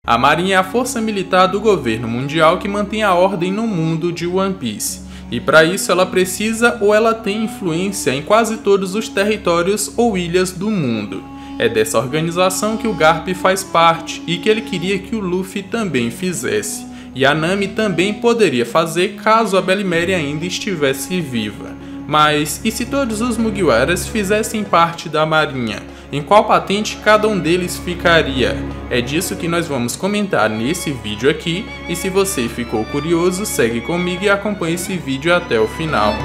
A Marinha é a força militar do governo mundial que mantém a ordem no mundo de One Piece. E para isso ela precisa ou ela tem influência em quase todos os territórios ou ilhas do mundo. É dessa organização que o Garp faz parte e que ele queria que o Luffy também fizesse. E a Nami também poderia fazer caso a Belle Mary ainda estivesse viva. Mas e se todos os Mugiwaras fizessem parte da Marinha? Em qual patente cada um deles ficaria? É disso que nós vamos comentar nesse vídeo aqui, e se você ficou curioso, segue comigo e acompanhe esse vídeo até o final.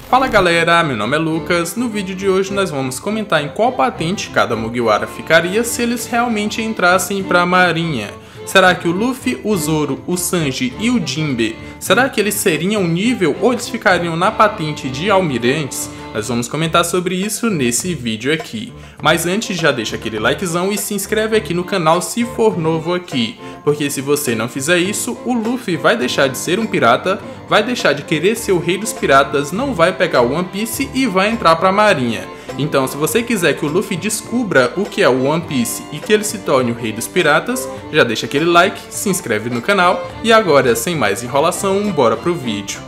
Fala galera, meu nome é Lucas. No vídeo de hoje nós vamos comentar em qual patente cada Mugiwara ficaria se eles realmente entrassem para a Marinha. Será que o Luffy, o Zoro, o Sanji e o Jinbe, será que eles seriam nível ou eles ficariam na patente de almirantes? Nós vamos comentar sobre isso nesse vídeo aqui. Mas antes já deixa aquele likezão e se inscreve aqui no canal se for novo aqui. Porque se você não fizer isso, o Luffy vai deixar de ser um pirata, vai deixar de querer ser o rei dos piratas, não vai pegar o One Piece e vai entrar para a Marinha. Então se você quiser que o Luffy descubra o que é o One Piece e que ele se torne o rei dos piratas, já deixa aquele like, se inscreve no canal e agora sem mais enrolação, bora pro vídeo.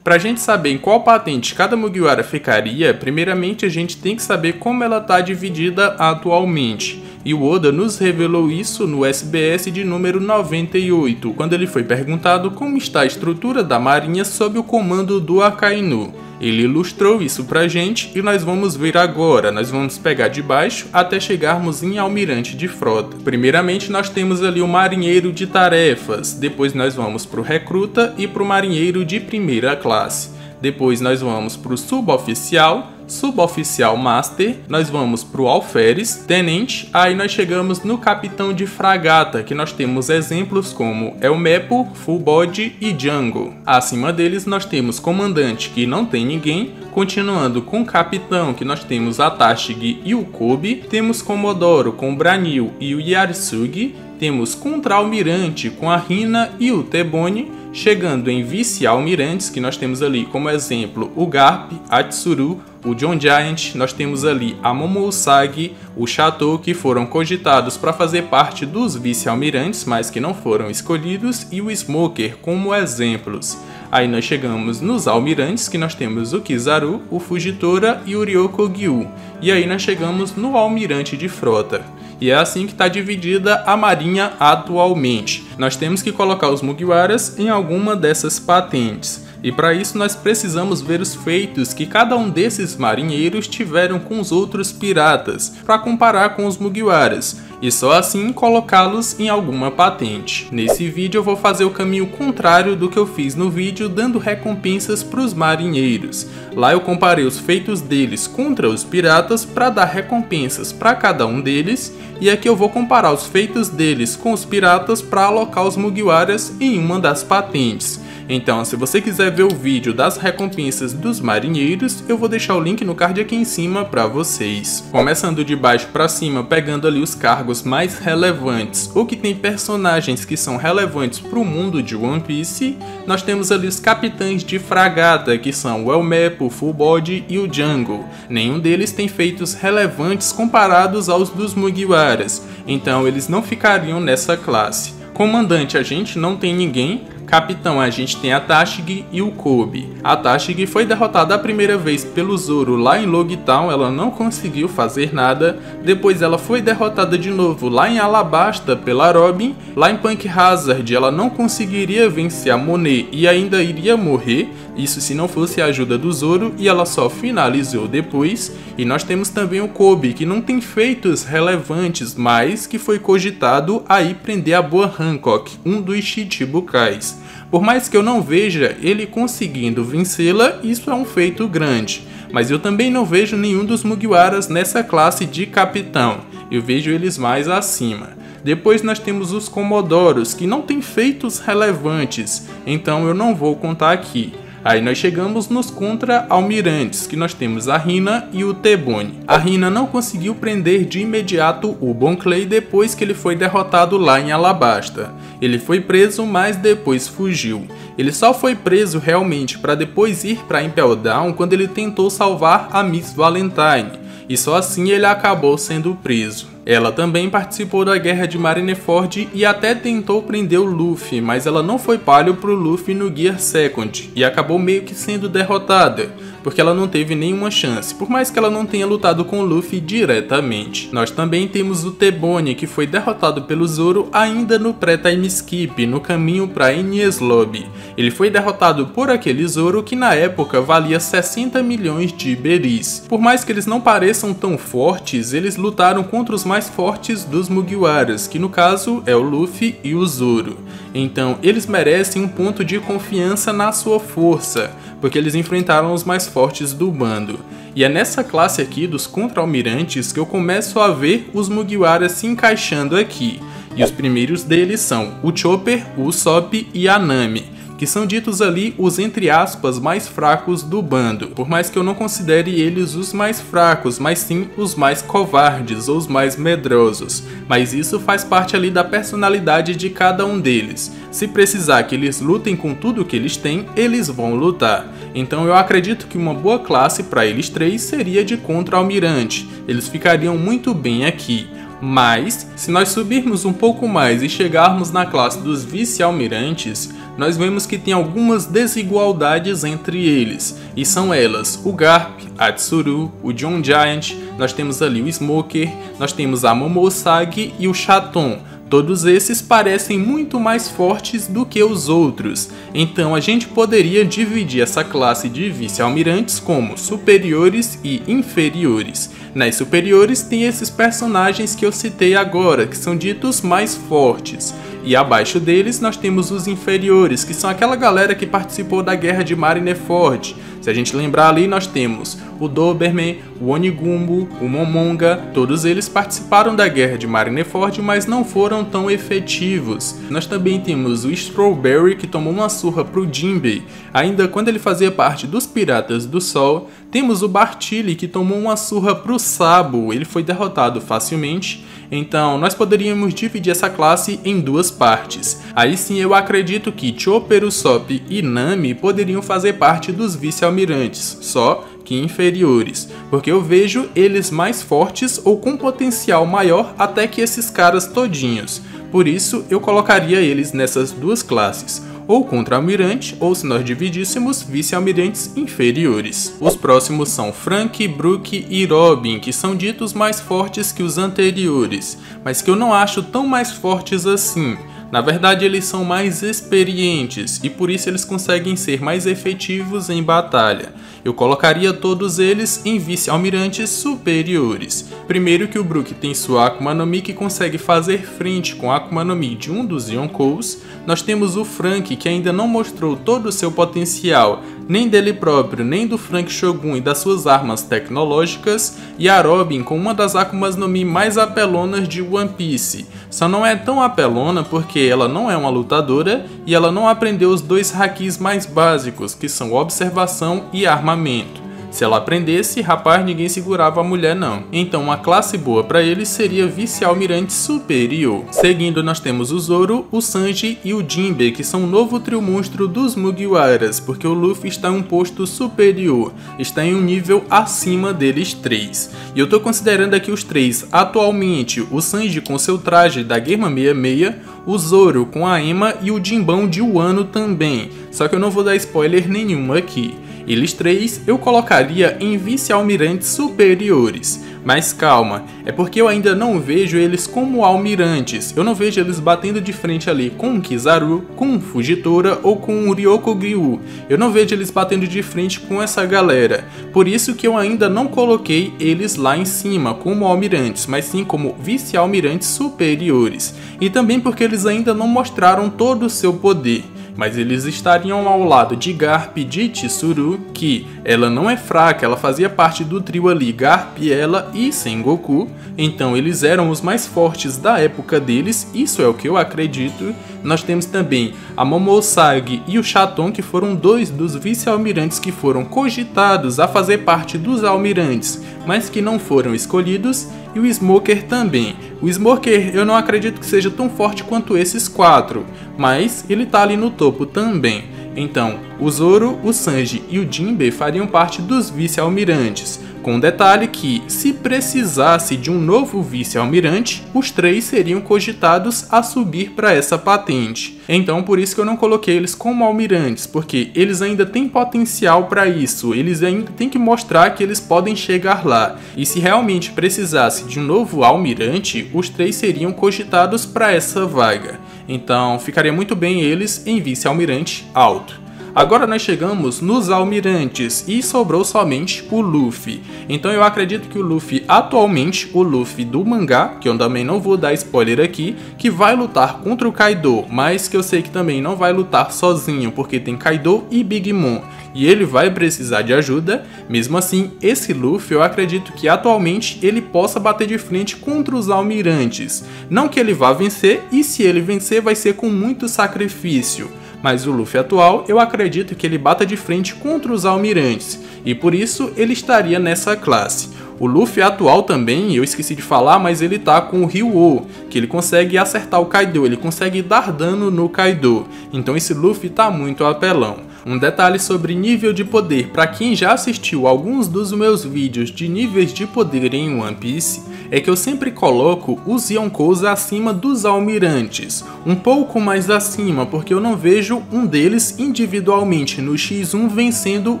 Pra gente saber em qual patente cada Mugiwara ficaria, primeiramente a gente tem que saber como ela está dividida atualmente. E o Oda nos revelou isso no SBS de número 98, quando ele foi perguntado como está a estrutura da Marinha sob o comando do Akainu. Ele ilustrou isso pra gente e nós vamos ver agora, nós vamos pegar de baixo até chegarmos em almirante de frota. Primeiramente nós temos ali o marinheiro de tarefas, depois nós vamos pro recruta e pro marinheiro de primeira classe. Depois nós vamos pro suboficial, suboficial master, nós vamos pro alferes, tenente, aí nós chegamos no capitão de fragata, que nós temos exemplos como Elmepo, Full Body e Django. Acima deles nós temos comandante, que não tem ninguém, continuando com capitão, que nós temos a Tashig e o Kobe, temos Comodoro com o Branil e o Yarsugi, temos contra-almirante com a Hina e o Tebone, chegando em vice-almirantes, que nós temos ali como exemplo o Garp, a Tsuru, o John Giant, nós temos ali a Momo Usagi, o Chateau, que foram cogitados para fazer parte dos vice-almirantes, mas que não foram escolhidos, e o Smoker como exemplos. Aí nós chegamos nos almirantes, que nós temos o Kizaru, o Fujitora e o Ryokugyu. E aí nós chegamos no almirante de frota. E é assim que está dividida a Marinha atualmente. Nós temos que colocar os Mugiwaras em alguma dessas patentes. E para isso nós precisamos ver os feitos que cada um desses marinheiros tiveram com os outros piratas, para comparar com os Mugiwaras, e só assim colocá-los em alguma patente. Nesse vídeo eu vou fazer o caminho contrário do que eu fiz no vídeo, dando recompensas para os marinheiros. Lá eu comparei os feitos deles contra os piratas para dar recompensas para cada um deles, e aqui eu vou comparar os feitos deles com os piratas para alocar os Mugiwaras em uma das patentes. Então, se você quiser ver o vídeo das recompensas dos marinheiros, eu vou deixar o link no card aqui em cima para vocês. Começando de baixo para cima, pegando ali os cargos mais relevantes, ou que tem personagens que são relevantes para o mundo de One Piece, nós temos ali os capitães de fragata, que são o Elmepo, o Full Body e o Django. Nenhum deles tem feitos relevantes comparados aos dos Mugiwaras, então eles não ficariam nessa classe. Comandante a gente não tem ninguém. Capitão, a gente tem a Tashig e o Kobe. A Tashig foi derrotada a primeira vez pelo Zoro lá em Logtown, ela não conseguiu fazer nada. Depois ela foi derrotada de novo lá em Alabasta pela Robin. Lá em Punk Hazard ela não conseguiria vencer a Monet e ainda iria morrer. Isso se não fosse a ajuda do Zoro, e ela só finalizou depois. E nós temos também o Kobe, que não tem feitos relevantes, mas que foi cogitado a ir prender a Boa Hancock, um dos Chichibukais. Por mais que eu não veja ele conseguindo vencê-la, isso é um feito grande. Mas eu também não vejo nenhum dos Mugiwaras nessa classe de capitão. Eu vejo eles mais acima. Depois nós temos os Comodoros, que não têm feitos relevantes, então eu não vou contar aqui. Aí nós chegamos nos contra-almirantes, que nós temos a Hina e o Tebone. A Hina não conseguiu prender de imediato o Bon Clay depois que ele foi derrotado lá em Alabasta. Ele foi preso, mas depois fugiu. Ele só foi preso realmente para depois ir para Impel Down quando ele tentou salvar a Miss Valentine, e só assim ele acabou sendo preso. Ela também participou da guerra de Marineford e até tentou prender o Luffy, mas ela não foi palho pro Luffy no Gear Second e acabou meio que sendo derrotada, porque ela não teve nenhuma chance, por mais que ela não tenha lutado com o Luffy diretamente. Nós também temos o T-Bone, que foi derrotado pelo Zoro ainda no pré-time skip, no caminho para Enies Lobby. Ele foi derrotado por aquele Zoro que na época valia 60 milhões de Iberis. Por mais que eles não pareçam tão fortes, eles lutaram contra os mais fortes dos Mugiwaras, que no caso é o Luffy e o Zoro. Então eles merecem um ponto de confiança na sua força, porque eles enfrentaram os mais fortes do bando. E é nessa classe aqui dos contra-almirantes que eu começo a ver os Mugiwaras se encaixando aqui. E os primeiros deles são o Chopper, o Usopp e a Nami, que são ditos ali os entre aspas mais fracos do bando, por mais que eu não considere eles os mais fracos, mas sim os mais covardes ou os mais medrosos, mas isso faz parte ali da personalidade de cada um deles. Se precisar que eles lutem com tudo que eles têm, eles vão lutar. Então eu acredito que uma boa classe para eles três seria de contra-almirante, eles ficariam muito bem aqui. Mas, se nós subirmos um pouco mais e chegarmos na classe dos vice-almirantes, nós vemos que tem algumas desigualdades entre eles, e são elas o Garp, a Tsuru, o John Giant, nós temos ali o Smoker, nós temos a Momousagi e o Chaton. Todos esses parecem muito mais fortes do que os outros, então a gente poderia dividir essa classe de vice-almirantes como superiores e inferiores. Nas superiores tem esses personagens que eu citei agora, que são ditos mais fortes. E abaixo deles nós temos os inferiores, que são aquela galera que participou da guerra de Marineford. Se a gente lembrar ali, nós temos o Doberman, o Onigumbo, o Momonga, todos eles participaram da guerra de Marineford, mas não foram tão efetivos. Nós também temos o Strawberry, que tomou uma surra pro Jinbei, ainda quando ele fazia parte dos Piratas do Sol. Temos o Bartili, que tomou uma surra pro Sabo, ele foi derrotado facilmente. Então, nós poderíamos dividir essa classe em duas partes. Aí sim eu acredito que Chopper, Usopp e Nami poderiam fazer parte dos vice-almirantes, só que inferiores, porque eu vejo eles mais fortes ou com potencial maior até que esses caras todinhos. Por isso eu colocaria eles nessas duas classes, ou contra-almirante, ou se nós dividíssemos, vice-almirantes inferiores. Os próximos são Franky, Brook e Robin, que são ditos mais fortes que os anteriores, mas que eu não acho tão mais fortes assim. Na verdade, eles são mais experientes e por isso eles conseguem ser mais efetivos em batalha. Eu colocaria todos eles em vice-almirantes superiores. Primeiro que o Brook tem sua Akuma no Mi que consegue fazer frente com a Akuma no Mi de um dos Yonkous. Nós temos o Franky, que ainda não mostrou todo o seu potencial, nem dele próprio, nem do Franky Shogun e das suas armas tecnológicas, e a Robin com uma das Akumas no Mi mais apelonas de One Piece. Só não é tão apelona porque ela não é uma lutadora e ela não aprendeu os dois hakis mais básicos, que são observação e armamento. Se ela aprendesse, rapaz, ninguém segurava a mulher não. Então uma classe boa para eles seria vice-almirante superior. Seguindo nós temos o Zoro, o Sanji e o Jinbei, que são o novo trio monstro dos Mugiwaras, porque o Luffy está em um posto superior, está em um nível acima deles três. E eu tô considerando aqui os três atualmente, o Sanji com seu traje da Germa 66, o Zoro com a Ema e o Jinbão de Wano também, só que eu não vou dar spoiler nenhum aqui. Eles três eu colocaria em vice-almirantes superiores. Mas calma, é porque eu ainda não vejo eles como almirantes. Eu não vejo eles batendo de frente ali com o Kizaru, com o Fujitora ou com o Ryokugyu. Eu não vejo eles batendo de frente com essa galera. Por isso que eu ainda não coloquei eles lá em cima como almirantes, mas sim como vice-almirantes superiores. E também porque eles ainda não mostraram todo o seu poder. Mas eles estariam ao lado de Garp e de Chizuru, que ela não é fraca, ela fazia parte do trio ali Garp, ela e Sengoku, então eles eram os mais fortes da época deles, isso é o que eu acredito. Nós temos também a Momousagi e o Chaton, que foram dois dos vice-almirantes que foram cogitados a fazer parte dos almirantes, mas que não foram escolhidos, e o Smoker também. O Smoker eu não acredito que seja tão forte quanto esses 4, mas ele tá ali no topo também. Então, o Zoro, o Sanji e o Jinbe fariam parte dos vice-almirantes, com o detalhe que, se precisasse de um novo vice-almirante, os 3 seriam cogitados a subir para essa patente. Então, por isso que eu não coloquei eles como almirantes, porque eles ainda têm potencial para isso, eles ainda têm que mostrar que eles podem chegar lá. E se realmente precisasse de um novo almirante, os 3 seriam cogitados para essa vaga. Então, ficaria muito bem eles em vice-almirante alto. Agora nós chegamos nos almirantes e sobrou somente o Luffy. Então eu acredito que o Luffy atualmente, o Luffy do mangá, que eu também não vou dar spoiler aqui, que vai lutar contra o Kaido, mas que eu sei que também não vai lutar sozinho, porque tem Kaido e Big Mom, e ele vai precisar de ajuda. Mesmo assim, esse Luffy eu acredito que atualmente ele possa bater de frente contra os almirantes. Não que ele vá vencer, e se ele vencer vai ser com muito sacrifício. Mas o Luffy atual, eu acredito que ele bata de frente contra os almirantes, e por isso ele estaria nessa classe. O Luffy atual também, eu esqueci de falar, mas ele tá com o Ryuo, que ele consegue acertar o Kaido, ele consegue dar dano no Kaido. Então esse Luffy tá muito apelão. Um detalhe sobre nível de poder, para quem já assistiu alguns dos meus vídeos de níveis de poder em One Piece, é que eu sempre coloco os Yonkous acima dos almirantes, um pouco mais acima, porque eu não vejo um deles individualmente no X1 vencendo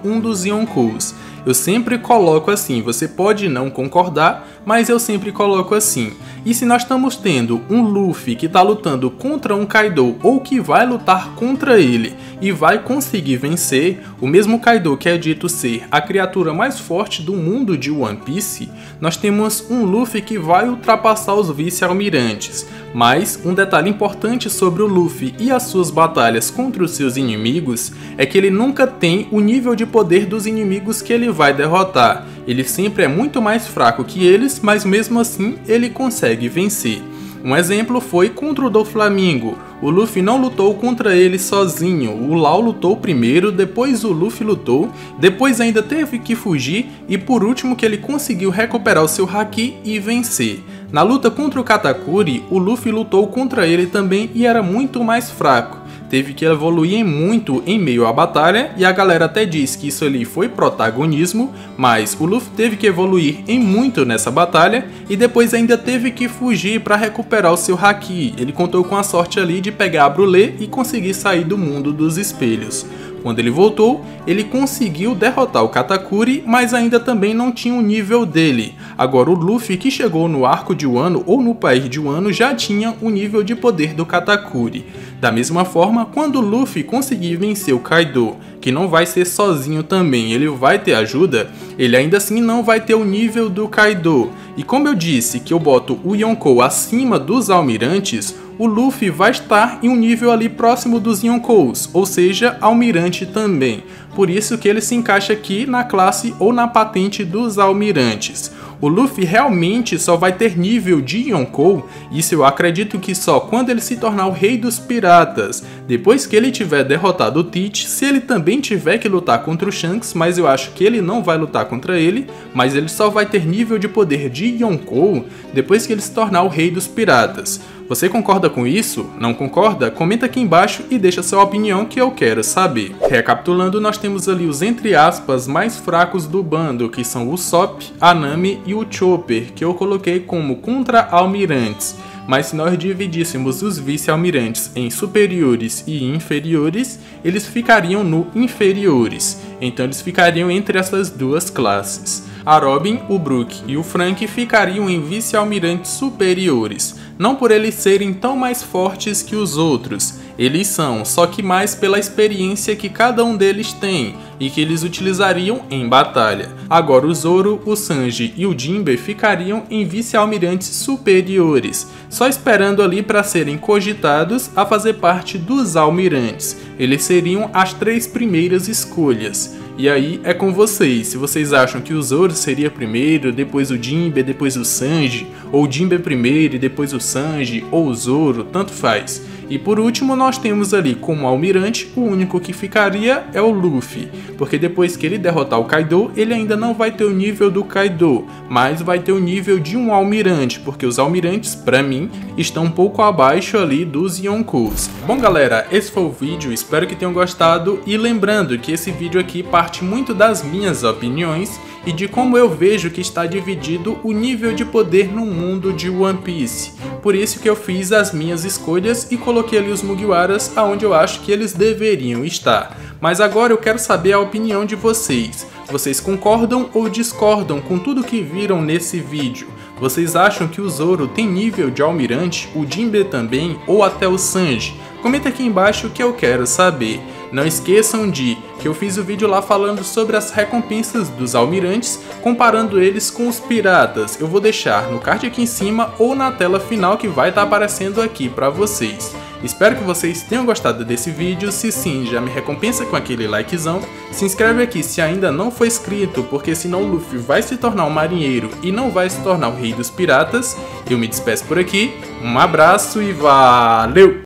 um dos Yonkous. Eu sempre coloco assim, você pode não concordar, mas eu sempre coloco assim. E se nós estamos tendo um Luffy que está lutando contra um Kaido, ou que vai lutar contra ele e vai conseguir vencer, o mesmo Kaido que é dito ser a criatura mais forte do mundo de One Piece, nós temos um Luffy que vai ultrapassar os vice-almirantes. Mas um detalhe importante sobre o Luffy e as suas batalhas contra os seus inimigos é que ele nunca tem o nível de poder dos inimigos que ele vai derrotar. Ele sempre é muito mais fraco que eles, mas mesmo assim ele consegue vencer. Um exemplo foi contra o Doflamingo. O Luffy não lutou contra ele sozinho, o Law lutou primeiro, depois o Luffy lutou, depois ainda teve que fugir e por último que ele conseguiu recuperar o seu Haki e vencer. Na luta contra o Katakuri, o Luffy lutou contra ele também e era muito mais fraco. Teve que evoluir muito em meio à batalha, e a galera até diz que isso ali foi protagonismo, mas o Luffy teve que evoluir em muito nessa batalha, e depois ainda teve que fugir para recuperar o seu Haki. Ele contou com a sorte ali de pegar a Brulé e conseguir sair do mundo dos espelhos. Quando ele voltou, ele conseguiu derrotar o Katakuri, mas ainda também não tinha o nível dele. Agora o Luffy que chegou no arco de Wano ou no país de Wano já tinha o nível de poder do Katakuri. Da mesma forma, quando o Luffy conseguir vencer o Kaido, que não vai ser sozinho também, ele vai ter ajuda, ele ainda assim não vai ter o nível do Kaido. E como eu disse que eu boto o Yonkou acima dos almirantes, o Luffy vai estar em um nível ali próximo dos Yonkous, ou seja, almirante também. Por isso que ele se encaixa aqui na classe ou na patente dos almirantes. O Luffy realmente só vai ter nível de Yonkou, isso eu acredito que só quando ele se tornar o rei dos piratas. Depois que ele tiver derrotado o Teach, se ele também tiver que lutar contra o Shanks, mas eu acho que ele não vai lutar contra ele, mas ele só vai ter nível de poder de Yonkou depois que ele se tornar o rei dos piratas. Você concorda com isso? Não concorda? Comenta aqui embaixo e deixa sua opinião que eu quero saber. Recapitulando, nós temos ali os entre aspas mais fracos do bando, que são o Sop, a Nami e o Chopper, que eu coloquei como contra-almirantes. Mas se nós dividíssemos os vice-almirantes em superiores e inferiores, eles ficariam no inferiores. Então eles ficariam entre essas duas classes. A Robin, o Brook e o Frank ficariam em vice-almirantes superiores. Não por eles serem tão mais fortes que os outros, eles são, só que mais pela experiência que cada um deles tem e que eles utilizariam em batalha. Agora o Zoro, o Sanji e o Jinbe ficariam em vice-almirantes superiores, só esperando ali para serem cogitados a fazer parte dos almirantes. Eles seriam as 3 primeiras escolhas. E aí é com vocês, se vocês acham que o Zoro seria primeiro, depois o Jinbe, depois o Sanji, ou o Jinbe primeiro e depois o Sanji, ou o Zoro, tanto faz. E por último nós temos ali como almirante, o único que ficaria é o Luffy, porque depois que ele derrotar o Kaido, ele ainda não vai ter o nível do Kaido, mas vai ter o nível de um almirante, porque os almirantes, pra mim, estão um pouco abaixo ali dos Yonkous. Bom galera, esse foi o vídeo, espero que tenham gostado, e lembrando que esse vídeo aqui parte muito das minhas opiniões e de como eu vejo que está dividido o nível de poder no mundo de One Piece. Por isso que eu fiz as minhas escolhas e coloquei ali os Mugiwaras aonde eu acho que eles deveriam estar. Mas agora eu quero saber a opinião de vocês. Vocês concordam ou discordam com tudo que viram nesse vídeo? Vocês acham que o Zoro tem nível de almirante, o Jinbe também ou até o Sanji? Comenta aqui embaixo que eu quero saber. Não esqueçam que eu fiz o vídeo lá falando sobre as recompensas dos almirantes, comparando eles com os piratas. Eu vou deixar no card aqui em cima ou na tela final que vai estar aparecendo aqui para vocês. Espero que vocês tenham gostado desse vídeo, se sim, já me recompensa com aquele likezão. Se inscreve aqui se ainda não for inscrito, porque senão o Luffy vai se tornar um marinheiro e não vai se tornar o rei dos piratas. Eu me despeço por aqui, um abraço e valeu!